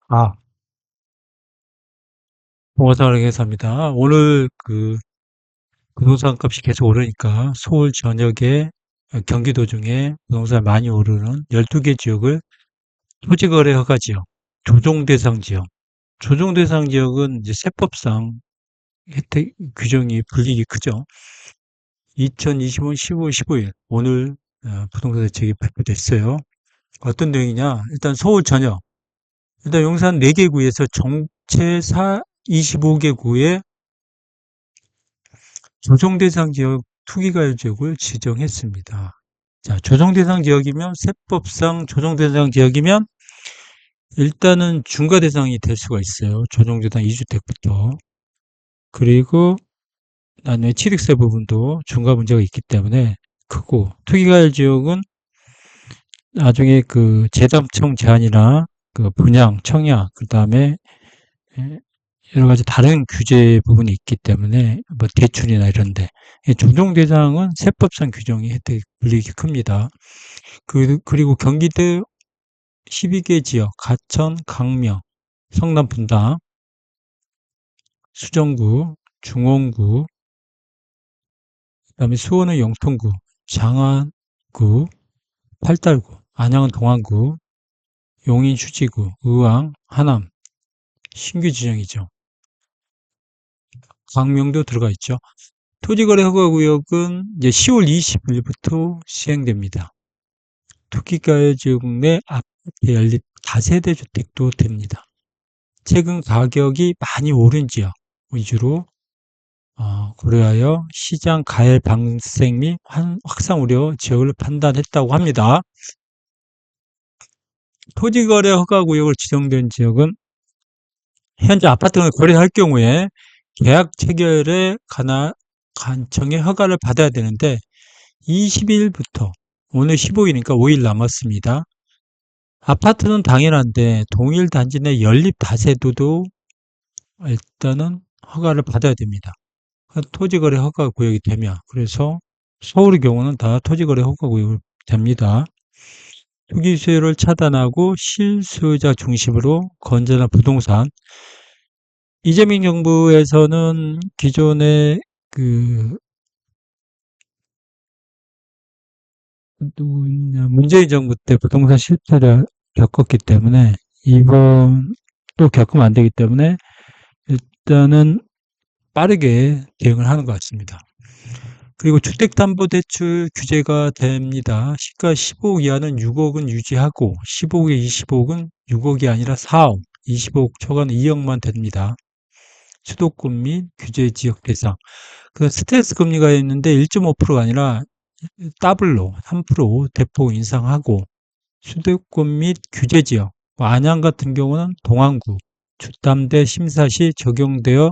아, 동화상을 회사입니다. 오늘 부동산 값이 계속 오르니까 서울 전역에 경기도 중에 부동산 많이 오르는 12개 지역을 토지거래 허가 지역, 조정대상 지역. 조정대상 지역은 이제 세법상 혜택 규정이 불이익이 크죠. 2025년 15월 15일 오늘 부동산 대책이 발표됐어요. 어떤 내용이냐? 일단 서울 전역, 일단 용산 4개 구에서 전체 25개 구에 조정대상 지역 투기과열 지역을 지정했습니다. 자, 조정대상 지역이면 세법상 조정대상 지역이면 일단은 중과대상이 될 수가 있어요. 조정대상 2주택부터. 그리고 나중에 취득세 부분도 중과 문제가 있기 때문에 크고 투기과열 지역은 나중에 그 재담청 제한이나 그 분양, 청약, 그 다음에 여러 가지 다른 규제 부분이 있기 때문에 뭐 대출이나 이런데 조정 대상은 세법상 규정이 혜택 불이익이 큽니다. 그리고 경기도 12개 지역 가천, 강명, 성남 분당, 수정구, 중원구, 그다음에 수원은 영통구, 장안구, 팔달구, 안양은 동안구, 용인 휴지구, 의왕, 하남 신규 지정이죠. 광명도 들어가 있죠. 토지거래 허가구역은 이제 10월 20일부터 시행됩니다. 토기과열 지역 내 아파트 연립 다세대 주택도 됩니다. 최근 가격이 많이 오른 지역 위주로 고려하여 시장 가열 방생 및 확산 우려 지역을 판단했다고 합니다. 토지거래 허가구역을 지정된 지역은 현재 아파트를 거래할 경우에 계약 체결에 관한 간청의 허가를 받아야 되는데 20일부터 오늘 15일이니까 5일 남았습니다. 아파트는 당연한데 동일 단지 내 연립 다세도도 일단은 허가를 받아야 됩니다. 토지거래 허가 구역이 되면 그래서 서울의 경우는 다 토지거래 허가 구역이 됩니다. 투기 수요를 차단하고 실수요자 중심으로 건전한 부동산. 이재명 정부에서는 기존의 그 문재인 정부 때 부동산 실패를 겪었기 때문에 이번 또 겪으면 안 되기 때문에 일단은 빠르게 대응을 하는 것 같습니다. 그리고 주택담보대출 규제가 됩니다. 시가 15억 이하는 6억은 유지하고 15억에 25억은 6억이 아니라 4억, 25억 초과는 2억만 됩니다. 수도권 및 규제 지역 대상. 그 스트레스 금리가 있는데 1.5%가 아니라 더블로 3% 대폭 인상하고 수도권 및 규제 지역, 안양 같은 경우는 동안구, 주담대 심사 시 적용되어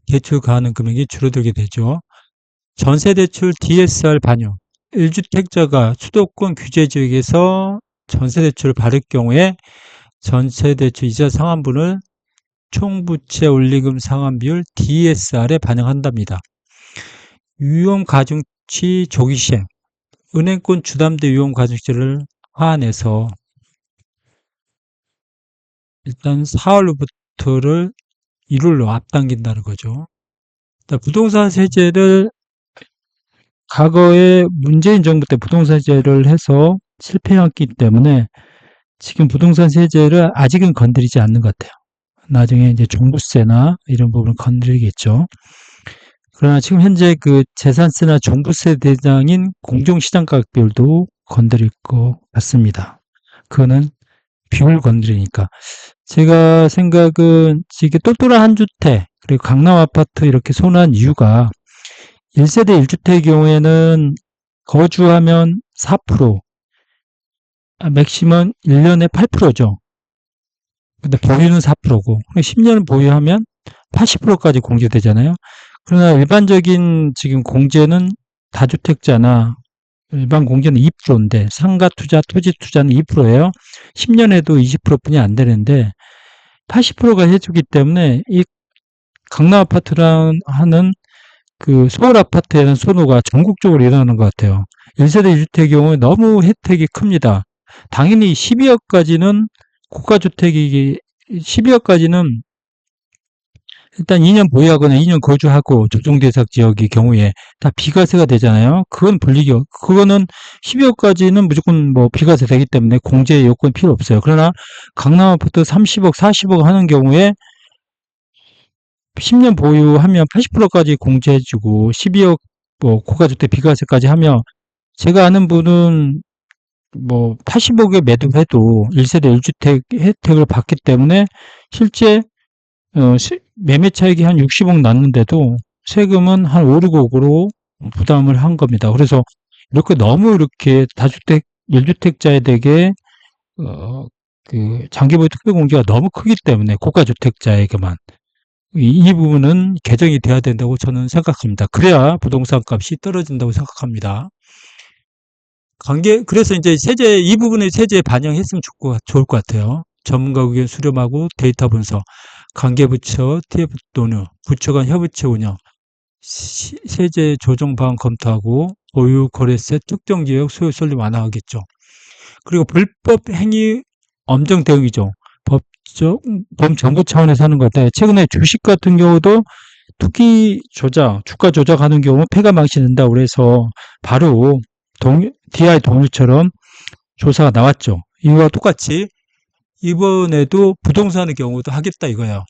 대출 가능 금액이 줄어들게 되죠. 전세대출 DSR 반영. 1주택자가 수도권 규제 지역에서 전세대출을 받을 경우에 전세대출 이자 상환분을 총부채 올리금 상환 비율 DSR에 반영한답니다. 유형가중치 조기 시행. 은행권 주담대 유형가중치를 하한해서 일단 4월부터를 1월로 앞당긴다는 거죠. 부동산 세제를 과거에 문재인 정부 때 부동산 세제를 해서 실패했기 때문에 지금 부동산 세제를 아직은 건드리지 않는 것 같아요. 나중에 이제 종부세나 이런 부분을 건드리겠죠. 그러나 지금 현재 그 재산세나 종부세 대상인 공정시장 가격 비율도 건드릴 것 같습니다. 그거는 비율 건드리니까. 제가 생각은 이게 똘똘한 한 주택, 그리고 강남 아파트 이렇게 선호한 이유가 1세대 1주택의 경우에는 거주하면 4%, 맥시멈 1년에 8%죠. 근데 보유는 4%고, 10년 보유하면 80%까지 공제되잖아요. 그러나 일반적인 지금 공제는 다주택자나 일반 공제는 2%인데 상가 투자, 토지 투자는 2%예요. 10년에도 20%뿐이 안 되는데 80%가 해주기 때문에 이 강남 아파트랑 하는 그 서울 아파트에 대한 선호가 전국적으로 일어나는 것 같아요. 1세대 1주택의 경우에 너무 혜택이 큽니다. 당연히 12억까지는 고가주택이 이게 12억까지는 일단 2년 보유하거나 2년 거주하고 조정대상 지역의 경우에 다 비과세가 되잖아요. 그건 그거는 12억까지는 무조건 뭐 비과세 되기 때문에 공제 요건 필요 없어요. 그러나 강남 아파트 30억, 40억 하는 경우에 10년 보유하면 80%까지 공제해주고 12억 뭐 고가주택 비과세까지 하면 제가 아는 분은 뭐 80억에 매도해도 1세대 1주택 혜택을 받기 때문에 실제 매매 차익이 한 60억 났는데도 세금은 한 5, 6억으로 부담을 한 겁니다. 그래서 이렇게 너무 이렇게 다주택, 1주택자에게 그 장기보유 특별공제가 너무 크기 때문에 고가주택자에게만 이 부분은 개정이 돼야 된다고 저는 생각합니다. 그래야 부동산 값이 떨어진다고 생각합니다. 그래서 이제 이 부분의 세제에 반영했으면 좋을 것 같아요. 전문가 의견 수렴하고 데이터 분석, 관계부처, TF 또는 부처 간 협의체 운영, 세제 조정 방안 검토하고 보유 거래세 특정 지역 소요 설립 완화하겠죠. 그리고 불법 행위 엄정 대응이죠. 범정부 차원에서 하는 것 같아요. 최근에 주식 같은 경우도 투기 조작, 주가 조작하는 경우 폐가 망신된다고 그래서 바로 DI 동일처럼 조사가 나왔죠. 이거와 똑같이 이번에도 부동산의 경우도 하겠다 이거예요.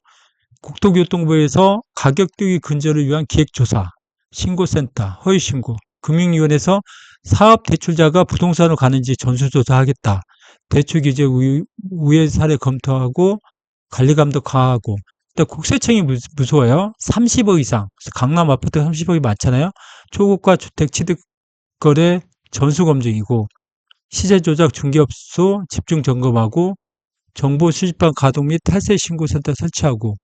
국토교통부에서 가격 뛰기 근절을 위한 기획조사, 신고센터, 허위신고, 금융위원회에서 사업대출자가 부동산으로 가는지 전수조사하겠다. 대출규제 우회 사례 검토하고 관리감독 강화하고. 일단 국세청이 무서워요. 30억 이상, 강남 아파트 30억이 많잖아요. 초고가 주택 취득거래 전수검증이고 시세조작 중개업소 집중 점검하고 정보 수집반 가동 및 탈세 신고센터 설치하고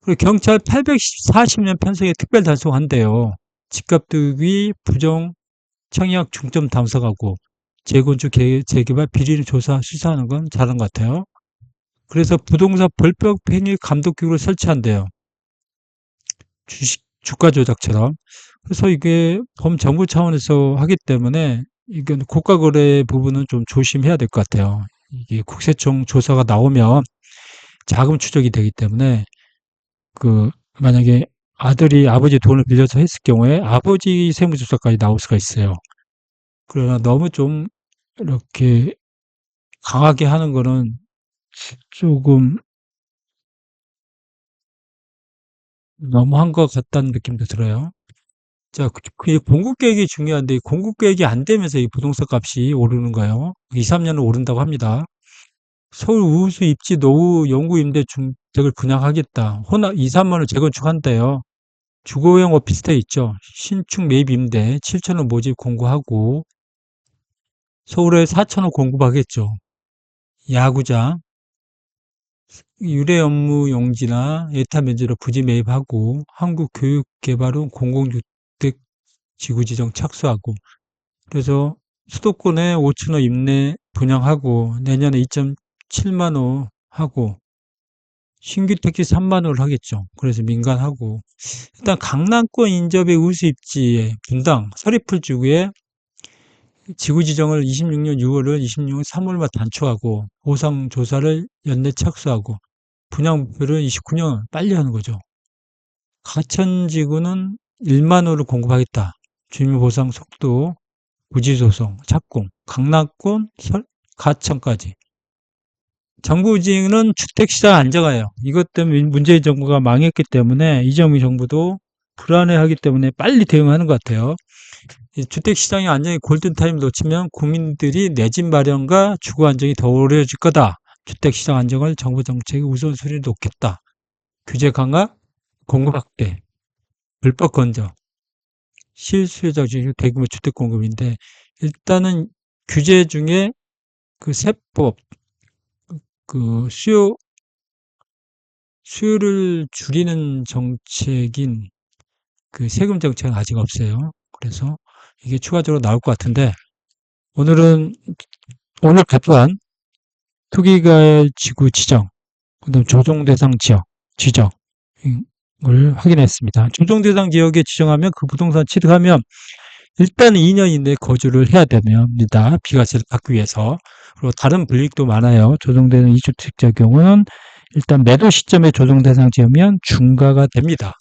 그리고 경찰 840년 편성에 특별 단속한대요. 집값 투기 부정 청약 중점 담석하고 재건축 재개발 비리를 조사 수사하는 건 잘한 것 같아요. 그래서 부동산 불법 행위 감독기구를 설치한대요. 주가 조작처럼. 그래서 이게 범정부 차원에서 하기 때문에 이건 고가 거래 부분은 좀 조심해야 될 것 같아요. 이게 국세청 조사가 나오면 자금 추적이 되기 때문에 만약에 아들이 아버지 돈을 빌려서 했을 경우에 아버지 세무조사까지 나올 수가 있어요. 그러나 너무 좀 이렇게 강하게 하는 거는 조금 너무한 것 같다는 느낌도 들어요. 자, 공급 계획이 중요한데 공급 계획이 안 되면서 이 부동산 값이 오르는 거예요. 2, 3년은 오른다고 합니다. 서울 우수 입지 노후 영구 임대 주택을 분양하겠다. 2, 3만 원 재건축한대요. 주거용 오피스텔 있죠. 신축 매입 임대 7천원 모집 공고하고 서울에 4천원 공급하겠죠. 야구장, 유례 업무 용지나 예타 면제로 부지 매입하고 한국교육개발원 공공주택 지구 지정 착수하고 그래서 수도권에 5천호 임대 분양하고 내년에 2.7만호 하고 신규 택지 3만호를 하겠죠. 그래서 민간하고 일단 강남권 인접의 우수 입지에 분당 서리풀 지구에 지구 지정을 26년 6월을 26년 3월만 단축하고 보상 조사를 연내 착수하고 분양 목표를 29년 빨리 하는 거죠. 가천지구는 1만 호를 공급하겠다. 주민보상 속도, 부지조성, 착공, 강남권, 가천까지. 정부지는 주택시장 안정화예요. 이것 때문에 문재인 정부가 망했기 때문에 이정미 정부도 불안해하기 때문에 빨리 대응하는 것 같아요. 주택시장의 안정이 골든타임을 놓치면 국민들이 내 집 마련과 주거 안정이 더 어려워질 거다. 주택시장 안정을 정부 정책의 우선순위에 놓겠다. 규제 강화, 공급 확대, 불법 건조, 실수요자 중심 대규모 주택 공급인데 일단은 규제 중에 그 세법, 그 수요를 줄이는 정책인 그 세금 정책은 아직 없어요. 그래서 이게 추가적으로 나올 것 같은데 오늘 발표한 투기가의 지구 지정, 그다음 조정 대상 지역 지정을 확인했습니다. 조정 대상 지역에 지정하면 그 부동산 취득하면 일단 2년 이내에 거주를 해야 됩니다. 비과세를 받기 위해서. 그리고 다른 불이익도 많아요. 조정되는 2주택자 경우는 일단 매도 시점에 조정 대상 지으면 중과가 됩니다.